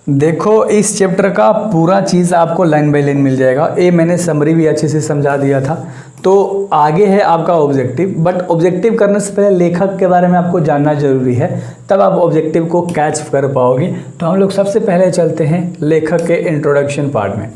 देखो इस चैप्टर का पूरा चीज़ आपको लाइन बाय लाइन मिल जाएगा। ये मैंने समरी भी अच्छे से समझा दिया था। तो आगे है आपका ऑब्जेक्टिव, बट ऑब्जेक्टिव करने से पहले लेखक के बारे में आपको जानना जरूरी है, तब आप ऑब्जेक्टिव को कैच कर पाओगे। तो हम लोग सबसे पहले चलते हैं लेखक के इंट्रोडक्शन पार्ट में।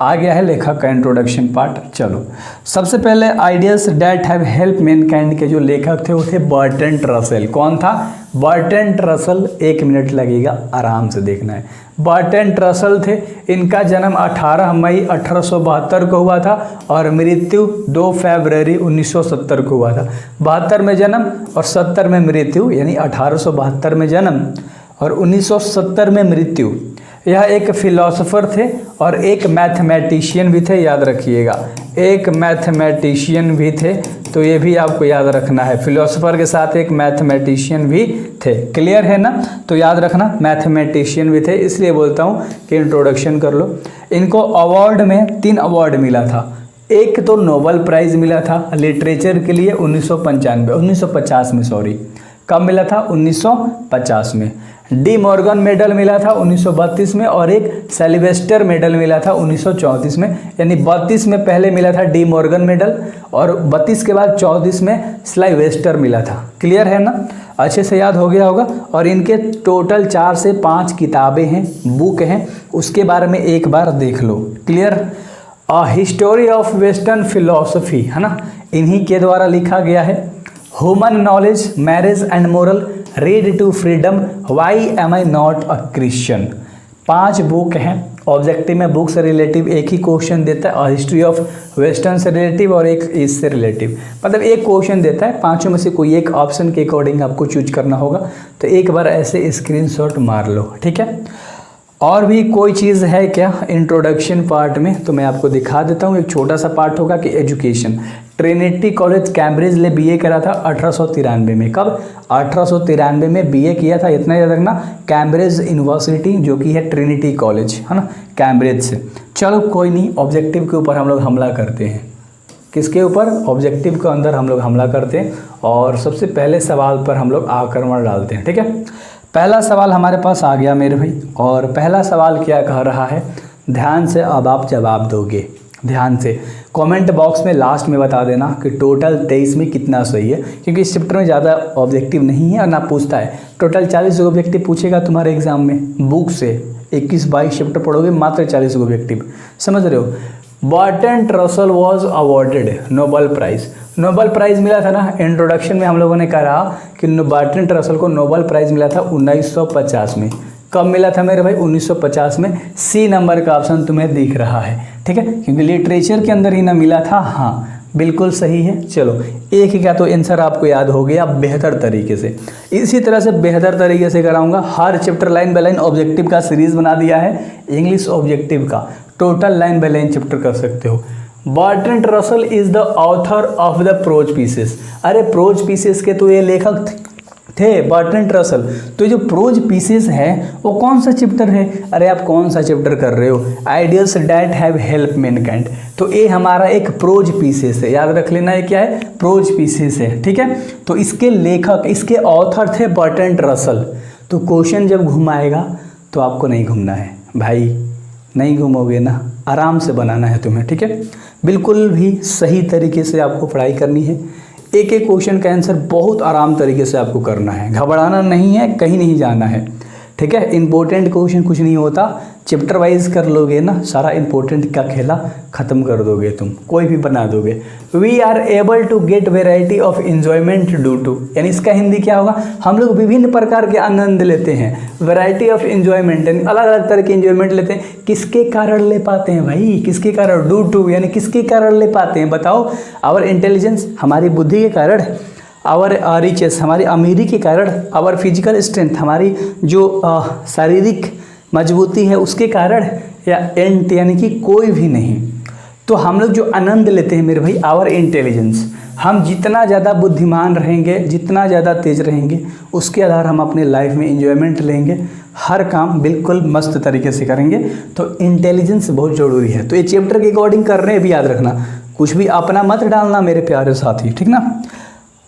आ गया है लेखक का इंट्रोडक्शन पार्ट। चलो सबसे पहले ideas that have help mankind के जो लेखक थे वो थे बर्ट्रैंड रसेल। कौन था? Bertrand Russell. 1 मिनट लगेगा, आराम से देखना है। बर्ट्रैंड रसेल थे। इनका जन्म 18 मई 1872 को हुआ था और मृत्यु 2 फरवरी 1970 को हुआ था। 72 में जन्म और 70 में मृत्यु, यानी 1872 में जन्म और 1970 में मृत्यु। यह एक फिलोसोफर थे और एक मैथमेटिशियन भी थे, याद रखिएगा। एक मैथमेटिशियन भी थे, तो ये भी आपको याद रखना है। फिलोसोफर के साथ एक मैथमेटिशियन भी थे। क्लियर है ना? तो याद रखना मैथमेटिशियन भी थे, इसलिए बोलता हूँ कि इंट्रोडक्शन कर लो। इनको अवार्ड में 3 अवार्ड मिला था। एक तो नोबेल प्राइज़ मिला था लिटरेचर के लिए 1950 में, सॉरी। कब मिला था? 1950 में। डी मॉर्गन मेडल मिला था 1932 में और एक सिल्वेस्टर मेडल मिला था 1934 में। यानी 32 में पहले मिला था डी मॉर्गन मेडल और 32 के बाद 34 में सिल्वेस्टर मिला था। क्लियर है ना? अच्छे से याद हो गया होगा। और इनके टोटल 4 से 5 किताबें हैं, बुक हैं, उसके बारे में एक बार देख लो। Clear? History of western philosophy, है ना, इन्हीं के द्वारा लिखा गया है। Human knowledge, marriage and moral, read to freedom, why am I not a Christian. 5 book हैं। ऑब्जेक्टिव में बुक से रिलेटिव एक ही क्वेश्चन देता है, हिस्ट्री ऑफ वेस्टर्न से रिलेटिव और एक इससे रिलेटिव, मतलब एक क्वेश्चन देता है। 5 में से कोई एक ऑप्शन के अकॉर्डिंग आपको चूज करना होगा। तो एक बार ऐसे स्क्रीनशॉट मार लो, ठीक है। और भी कोई चीज़ है क्या इंट्रोडक्शन पार्ट में? तो मैं आपको दिखा देता हूँ। एक छोटा सा पार्ट होगा कि एजुकेशन। ट्रिनिटी कॉलेज कैम्ब्रिज ले बीए करा था 1893 में। कब? 1893 में बीए किया था, इतना याद रखना। कैम्ब्रिज यूनिवर्सिटी जो कि है ट्रिनिटी कॉलेज, है ना, कैम्ब्रिज से। चलो कोई नहीं, ऑब्जेक्टिव के ऊपर हम लोग हमला करते हैं। किसके ऊपर? ऑब्जेक्टिव के अंदर हम लोग हमला करते हैं और सबसे पहले सवाल पर हम लोग आक्रमण डालते हैं, ठीक है। पहला सवाल हमारे पास आ गया मेरे भाई, और पहला सवाल क्या कह रहा है? ध्यान से अब आप जवाब दोगे, ध्यान से। कमेंट बॉक्स में लास्ट में बता देना कि टोटल 23 में कितना सही है, क्योंकि इस चैप्टर में ज़्यादा ऑब्जेक्टिव नहीं है और ना पूछता है। टोटल 40 ऑब्जेक्टिव पूछेगा तुम्हारे एग्जाम में। बुक से 21-22 चैप्टर पढ़ोगे, मात्र 40 ऑब्जेक्टिव। समझ रहे हो? Bertrand Russell was awarded Nobel prize. Nobel prize मिला था ना, इंट्रोडक्शन में हम लोगों ने कहा कि बर्ट्रैंड रसेल को नोबेल प्राइज़ मिला था 1950 में। कब मिला था मेरे भाई? 1950 में। सी नंबर का ऑप्शन तुम्हें दिख रहा है, ठीक है, क्योंकि लिटरेचर के अंदर ही ना मिला था। हाँ बिल्कुल सही है। चलो एक का तो आंसर आपको याद हो गया बेहतर तरीके से। इसी तरह से बेहतर तरीके से कराऊंगा। हर chapter line by line objective का सीरीज बना दिया है। इंग्लिश ऑब्जेक्टिव का total line by line chapter कर सकते हो। Bertrand Russell is the author of the prose pieces. अरे प्रोज पीसेस के तो ये लेखक थे बर्ट्रैंड रसेल। तो जो प्रोज पीसेस है वो कौन सा चैप्टर है? अरे आप कौन सा चैप्टर कर रहे हो? Ideas that have help Mankind. तो ये हमारा एक प्रोज पीसेस है, याद रख लेना। ये क्या है? प्रोज पीसेस है, ठीक है। तो इसके लेखक, इसके ऑथर थे बर्ट्रैंड रसेल। तो क्वेश्चन जब घुमाएगा तो आपको नहीं घूमना है भाई, नहीं घूमोगे ना, आराम से बनाना है तुम्हें, ठीक है। बिल्कुल भी सही तरीके से आपको पढ़ाई करनी है। एक एक क्वेश्चन का आंसर बहुत आराम तरीके से आपको करना है, घबराना नहीं है, कहीं नहीं जाना है, ठीक है। इंपॉर्टेंट क्वेश्चन कुछ नहीं होता, चैप्टर वाइज कर लोगे ना, सारा इंपॉर्टेंट का खेला खत्म कर दोगे तुम, कोई भी बना दोगे। We are able to get variety of enjoyment due to, यानी इसका हिंदी क्या होगा? हम लोग विभिन्न प्रकार के आनंद लेते हैं। वेराइटी ऑफ एंजॉयमेंट यानी अलग अलग तरह के एंजॉयमेंट लेते हैं। किसके कारण ले पाते हैं भाई? किसके कारण? ड्यू टू यानी किसके कारण ले पाते हैं? बताओ। आवर इंटेलिजेंस, हमारी बुद्धि के कारण। आवर रिचेस, हमारी अमीरी के कारण। आवर फिजिकल स्ट्रेंथ, हमारी जो शारीरिक मजबूती है उसके कारण। या एंट यानी कि कोई भी नहीं। तो हम लोग जो आनंद लेते हैं मेरे भाई, आवर इंटेलिजेंस, हम जितना ज़्यादा बुद्धिमान रहेंगे, जितना ज़्यादा तेज रहेंगे, उसके आधार हम अपने लाइफ में इंजॉयमेंट लेंगे, हर काम बिल्कुल मस्त तरीके से करेंगे। तो इंटेलिजेंस बहुत ज़रूरी है। तो ये चैप्टर के अकॉर्डिंग कर रहे हैं भी, याद रखना, कुछ भी अपना मत डालना मेरे प्यारे साथी, ठीक ना।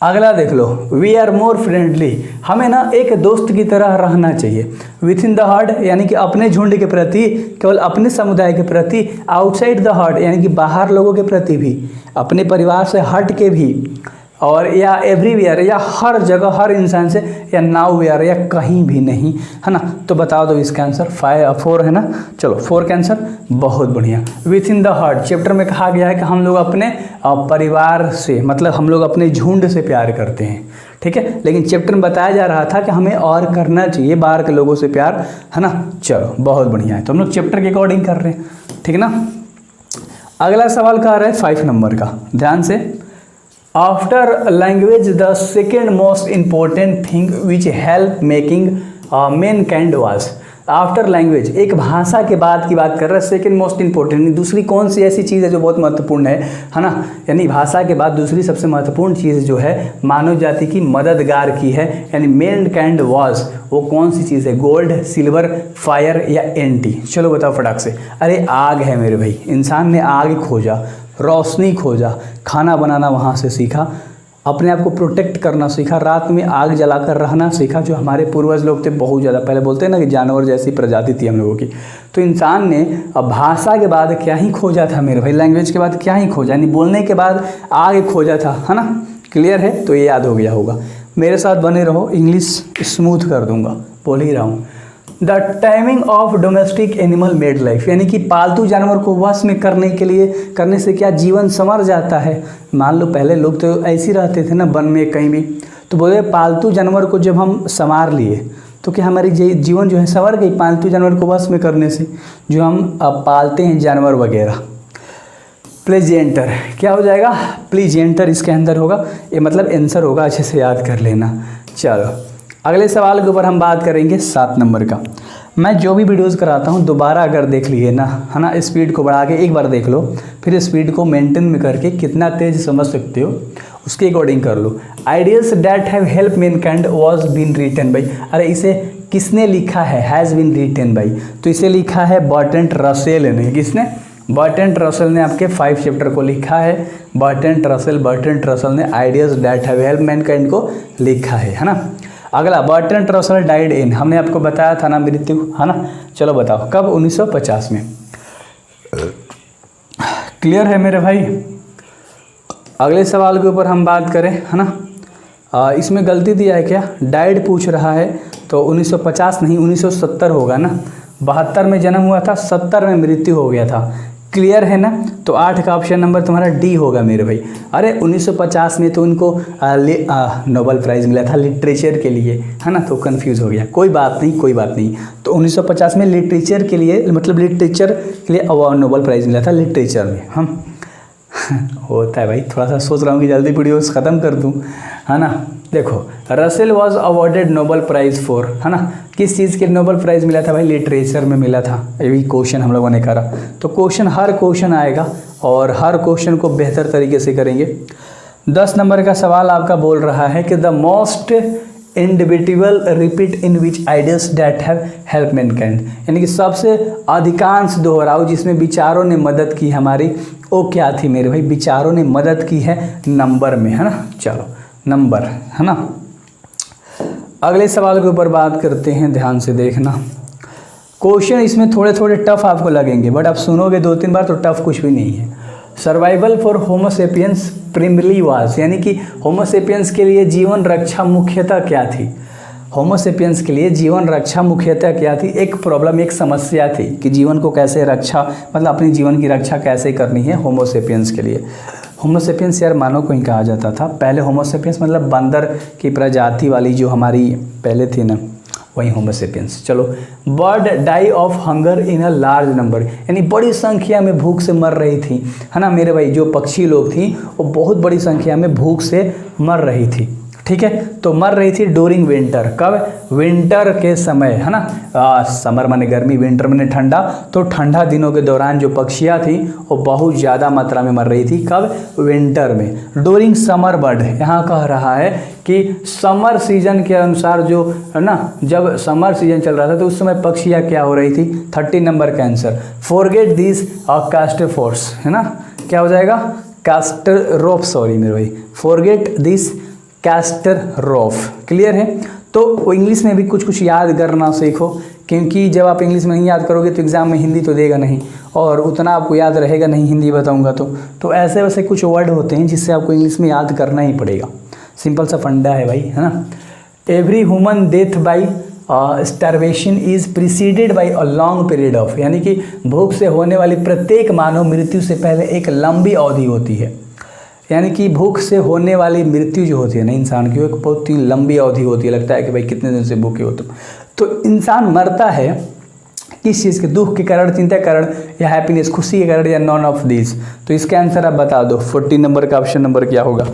अगला देख लो, वी आर मोर फ्रेंडली, हमें ना एक दोस्त की तरह रहना चाहिए। विथ इन द हर्ड यानी कि अपने झुंड के प्रति, केवल अपने समुदाय के प्रति। आउटसाइड द हर्ड यानी कि बाहर लोगों के प्रति भी, अपने परिवार से हट के भी। और या एवरीवेयर या हर जगह, हर इंसान से। या नाउ वेयर या कहीं भी नहीं, है ना। तो बता दो इसका आंसर 4 है ना। चलो 4 का आंसर, बहुत बढ़िया। With in the heart chapter में कहा गया है कि हम लोग अपने परिवार से, मतलब हम लोग अपने झुंड से प्यार करते हैं, ठीक है। लेकिन चैप्टर में बताया जा रहा था कि हमें और करना चाहिए, बाहर के लोगों से प्यार, है ना। चलो बहुत बढ़िया है, तो हम लोग चैप्टर के अकॉर्डिंग कर रहे हैं, ठीक है ना। अगला सवाल कह रहा है 5 नंबर का, ध्यान से। After language the second most important thing which help making man kind was. After language, एक भाषा के बाद की बात कर रहा है, सेकेंड मोस्ट इंपॉर्टेंट, दूसरी कौन सी ऐसी चीज़ है जो बहुत महत्वपूर्ण है ना। यानी भाषा के बाद दूसरी सबसे महत्वपूर्ण चीज़ जो है मानव जाति की मददगार की है, यानी मैन काइंड वाज, वो कौन सी चीज़ है? गोल्ड, सिल्वर, फायर या एंटी। चलो बताओ फटाक से। अरे आग है मेरे भाई, इंसान ने आग खोजा, रोशनी खोजा, खाना बनाना वहाँ से सीखा, अपने आप को प्रोटेक्ट करना सीखा, रात में आग जलाकर रहना सीखा, जो हमारे पूर्वज लोग थे बहुत ज़्यादा। पहले बोलते हैं ना कि जानवर जैसी प्रजाति थी हम लोगों की। तो इंसान ने अब भाषा के बाद क्या ही खोजा था मेरे भाई, लैंग्वेज के बाद क्या ही खोजा, यानी बोलने के बाद आग खोजा था, है ना। क्लियर है? तो ये याद हो गया होगा। मेरे साथ बने रहो, इंग्लिश स्मूथ कर दूंगा, बोल ही रहा हूँ। The timing of domestic animal made life, यानी कि पालतू जानवर को वश में करने से क्या जीवन संवर जाता है। मान लो पहले लोग तो ऐसे ही रहते थे ना, वन में कहीं भी, तो बोले पालतू जानवर को जब हम संवार लिए तो क्या हमारी जीवन जो है संवर गई, पालतू जानवर को वश में करने से, जो हम पालते हैं जानवर वगैरह। प्लेजेंटर क्या हो जाएगा? प्लेजेंटर इसके अंदर होगा, ये मतलब आंसर होगा, अच्छे से याद कर लेना। चलो अगले सवाल के ऊपर हम बात करेंगे 7 नंबर का। मैं जो भी वीडियोज़ कराता हूँ दोबारा अगर देख लिए ना, है ना, स्पीड को बढ़ा के एक बार देख लो, फिर स्पीड को मेंटेन में करके कितना तेज समझ सकते हो उसके अकॉर्डिंग कर लो। Ideals that have help mankind was been written by, अरे इसे किसने लिखा है? हैज़ बीन रिटन बाई, तो इसे लिखा है बर्ट्रैंड रसेल ने। किसने? बर्ट्रैंड रसेल ने आपके 5 चैप्टर को लिखा है। बर्ट्रैंड रसेल ने ideals that have help mankind को लिखा है ना। अगला, बर्ट्रैंड रसेल डाइड इन, हमने आपको बताया था ना मृत्यु, है ना। चलो बताओ कब? 1950 में। क्लियर है मेरे भाई? अगले सवाल के ऊपर हम बात करें, है ना। इसमें गलती दिया है क्या? डाइड पूछ रहा है, तो 1950 नहीं 1970 होगा ना। 72 में जन्म हुआ था, 70 में मृत्यु हो गया था। क्लियर है ना। तो 8 का ऑप्शन नंबर तुम्हारा डी होगा मेरे भाई। अरे 1950 में तो उनको नोबेल प्राइज़ मिला था लिटरेचर के लिए, है ना, तो कंफ्यूज हो गया। कोई बात नहीं। तो 1950 में लिटरेचर के लिए, मतलब लिटरेचर के लिए नोबेल प्राइज़ मिला था लिटरेचर में। हम होता है भाई, थोड़ा सा सोच रहा हूँ कि जल्दी वीडियोस ख़त्म कर दूँ, है ना। देखो, Russell was awarded Nobel prize for, है ना, किस चीज़ के नोबेल प्राइज़ मिला था भाई? लिटरेचर में मिला था। यही क्वेश्चन हम लोगों ने करा, तो हर क्वेश्चन आएगा और हर क्वेश्चन को बेहतर तरीके से करेंगे। 10 नंबर का सवाल आपका बोल रहा है कि the most individual repeat in which ideals that have help Mankind, यानी कि सबसे अधिकांश दोहराव जिसमें विचारों ने मदद की हमारी, वो क्या थी मेरे भाई? विचारों ने मदद की है नंबर में, है ना। चलो नंबर, है ना। अगले सवाल के ऊपर बात करते हैं, ध्यान से देखना। क्वेश्चन इसमें थोड़े थोड़े टफ आपको लगेंगे, बट आप सुनोगे 2-3 बार तो टफ कुछ भी नहीं है। सर्वाइवल फॉर होमोसेपियंस प्रिमली वाज, यानी कि होमोसेपियंस के लिए जीवन रक्षा मुख्यतः क्या थी? होमोसेपियंस के लिए जीवन रक्षा मुख्यतः क्या थी? एक प्रॉब्लम, एक समस्या थी कि जीवन को कैसे रक्षा, मतलब अपने जीवन की रक्षा कैसे करनी है होमोसेपियंस के लिए। होमोसेपियंस यार मानव को ही कहा जाता था पहले। होमोसेपियंस मतलब बंदर की प्रजाति वाली जो हमारी पहले थी ना, वही होमोसेपियंस। चलो, bird die of hunger in a large number, यानी बड़ी संख्या में भूख से मर रही थी, है ना मेरे भाई। जो पक्षी लोग थी वो बहुत बड़ी संख्या में भूख से मर रही थी, ठीक है। तो मर रही थी ड्यूरिंग विंटर, कब? विंटर के समय, है ना। समर माने गर्मी, विंटर माने ठंडा, तो ठंडा दिनों के दौरान जो पक्षियाँ थी वो बहुत ज़्यादा मात्रा में मर रही थी, कब? विंटर में। ड्यूरिंग समर बर्ड, यहाँ कह रहा है कि समर सीजन के अनुसार जो है ना, जब समर सीजन चल रहा था तो उस समय पक्षियाँ क्या हो रही थी? 30 नंबर का आंसर। फॉरगेट दिस कास्टरोप्स, है ना, क्या हो जाएगा? कास्टरोप्स, सॉरी मेरे भाई, फॉरगेट दिस कास्टरोफ। क्लियर है? तो इंग्लिश में भी कुछ कुछ याद करना सीखो, क्योंकि जब आप इंग्लिश में नहीं याद करोगे तो एग्ज़ाम में हिंदी तो देगा नहीं और उतना आपको याद रहेगा नहीं हिंदी बताऊंगा तो ऐसे वैसे कुछ वर्ड होते हैं जिससे आपको इंग्लिश में याद करना ही पड़ेगा। सिंपल सा फंडा है भाई, है ना। Every human death by starvation is preceded by a long period of, यानी कि भूख से होने वाली प्रत्येक मानव मृत्यु से पहले एक लंबी अवधि होती है। यानी कि भूख से होने वाली मृत्यु जो होती है ना इंसान की, वो एक बहुत ही लंबी अवधि होती है। लगता है कि भाई कितने दिन से भूखे हो तुम। तो इंसान मरता है किस चीज़ के? दुख के कारण, चिंता के कारण, या हैप्पीनेस खुशी के कारण, या नॉन ऑफ दिस। तो इसका आंसर आप बता दो। 40 नंबर का ऑप्शन नंबर क्या होगा?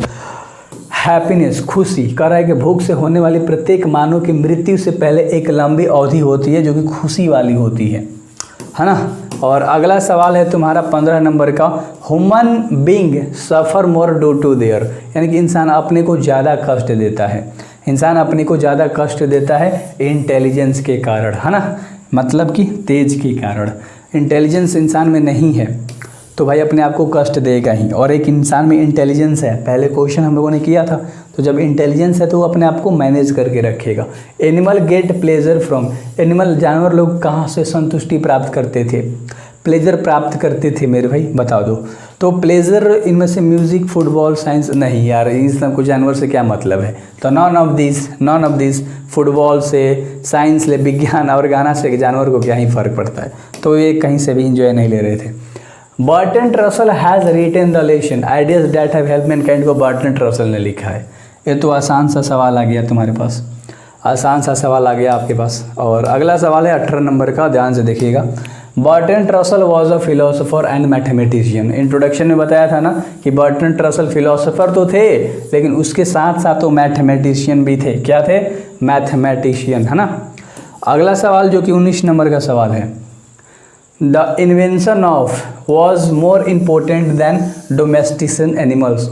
हैप्पीनेस, खुशी। कह रहा है कि भूख से होने वाली प्रत्येक मानव की मृत्यु से पहले एक लंबी अवधि होती है जो कि खुशी वाली होती है ना। और अगला सवाल है तुम्हारा 15 नंबर का, human being suffer more due to their, यानी कि इंसान अपने को ज़्यादा कष्ट देता है। इंसान अपने को ज़्यादा कष्ट देता है इंटेलिजेंस के कारण, है ना, मतलब कि तेज के कारण। इंटेलिजेंस इंसान में नहीं है तो भाई अपने आप को कष्ट देगा ही। और एक इंसान में इंटेलिजेंस है, पहले क्वेश्चन हम लोगों ने किया था, तो जब इंटेलिजेंस है तो वो अपने आप को मैनेज करके रखेगा। Animal gate pleasure from, animal जानवर लोग कहाँ से संतुष्टि प्राप्त करते थे, प्लेजर प्राप्त करते थे मेरे भाई, बता दो। तो प्लेजर इनमें से म्यूज़िक, फुटबॉल, साइंस, नहीं यार इन सब को जानवर से क्या मतलब है। तो नॉन ऑफ दिस, फुटबॉल से, साइंस से, विज्ञान और गाना से जानवर को क्या ही फ़र्क पड़ता है। तो ये कहीं से भी इंजॉय नहीं ले रहे थे। Bertrand Russell has written the lesson ideas that have help mankind को बर्टन रसल ने लिखा है। ये तो आसान सा सवाल आ गया तुम्हारे पास, आसान सा सवाल आ गया आपके पास। और अगला सवाल है 18 नंबर का, ध्यान से देखिएगा। Burton Russell was a philosopher and mathematician. Introduction में बताया था ना कि बर्टन रसल फिलोसोफर तो थे लेकिन उसके साथ साथ वो मैथमेटिशियन भी थे। क्या थे? मैथमेटिशियन, है ना। अगला सवाल जो कि 19 नंबर का सवाल है, the invention of was more important than domestication animals,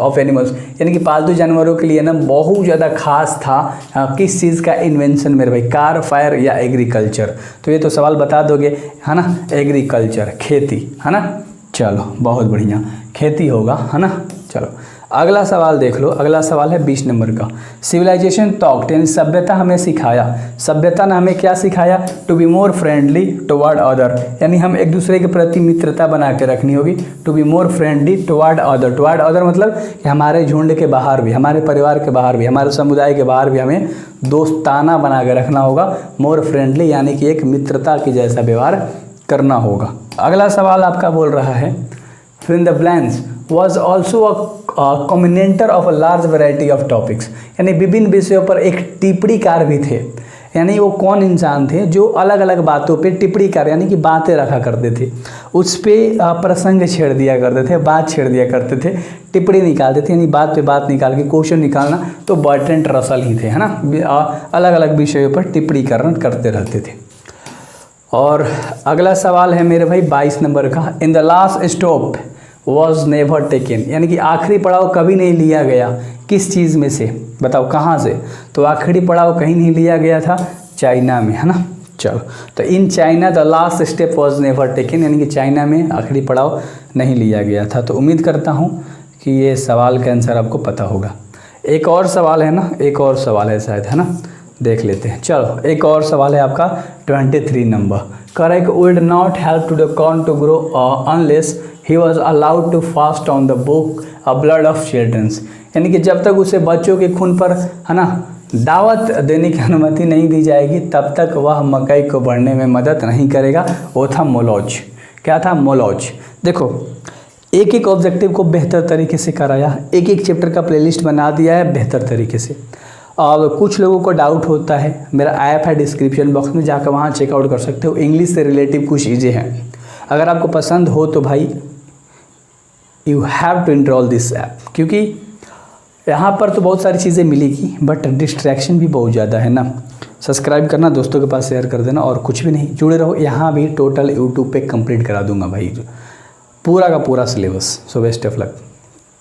यानी कि पालतू जानवरों के लिए ना बहुत ज़्यादा खास था किस चीज़ का इन्वेंशन मेरे भाई? कार, फायर या एग्रीकल्चर? तो ये तो सवाल बता दोगे, है ना। एग्रीकल्चर, खेती, है ना। चलो बहुत बढ़िया, खेती होगा, है ना। चलो अगला सवाल देख लो। अगला सवाल है 20 नंबर का। सिविलाइजेशन टॉक्ड, यानी सभ्यता हमें सिखाया, सभ्यता ने हमें क्या सिखाया? To be more friendly toward other, यानी हम एक दूसरे के प्रति मित्रता बना के रखनी होगी। To be more friendly toward other मतलब कि हमारे झुंड के बाहर भी, हमारे परिवार के बाहर भी, हमारे समुदाय के बाहर भी हमें दोस्ताना बना के रखना होगा। मोर फ्रेंडली यानी कि एक मित्रता के जैसा व्यवहार करना होगा। अगला सवाल आपका बोल रहा है, fill in the blanks was also a commentator of a large variety of topics, यानी विभिन्न विषयों पर एक टिप्पणीकार भी थे। यानी वो कौन इंसान थे जो अलग अलग बातों पे टिप्पणीकार यानी कि बातें रखा करते थे, उस पर प्रसंग छेड़ दिया करते थे, बात छेड़ दिया करते थे, टिप्पणी निकालते थे, यानी बात पे बात निकाल के क्वेश्चन निकालना। तो बर्टन रसल ही थे, है ना। अलग अलग विषयों पर टिप्पणीकरण करते रहते थे। और अगला सवाल है मेरे भाई 22 नंबर का, in the last stop was never taken, यानी कि आखिरी पड़ाव कभी नहीं लिया गया, किस चीज़ में से? बताओ कहाँ से? तो आखिरी पड़ाव कहीं नहीं लिया गया था, चाइना में, है ना। चलो, तो in China the last step was never taken, यानी कि चाइना में आखिरी पड़ाव नहीं लिया गया था। तो उम्मीद करता हूँ कि ये सवाल का आंसर आपको पता होगा। एक और सवाल है ना, एक और सवाल है शायद, है ना, देख लेते हैं। चलो एक और सवाल है आपका 23 number. Correct would not help to the corn to grow unless he was allowed to fast on the book blood of childrens, यानी कि जब तक उसे बच्चों के खून पर, है ना, दावत देने की अनुमति नहीं दी जाएगी तब तक वह मकई को बढ़ने में मदद नहीं करेगा। वो था मोलॉज। क्या था? मोलॉज। देखो एक एक ऑब्जेक्टिव को बेहतर तरीके से कराया, एक एक चैप्टर का प्लेलिस्ट बना दिया है बेहतर तरीके से। अब कुछ लोगों को डाउट होता है, मेरा ऐप है डिस्क्रिप्शन बॉक्स में, जाकर वहाँ चेकआउट कर सकते हो। इंग्लिश से रिलेटिव कुछ चीज़ें हैं, अगर आपको पसंद हो तो भाई you have to enrol this app, क्योंकि यहाँ पर तो बहुत सारी चीज़ें मिलेगी बट डिस्ट्रैक्शन भी बहुत ज़्यादा है ना। सब्सक्राइब करना, दोस्तों के पास शेयर कर देना, और कुछ भी नहीं, जुड़े रहो। यहाँ भी टोटल यूट्यूब पे कंप्लीट करा दूंगा भाई पूरा का पूरा syllabus. So best of luck.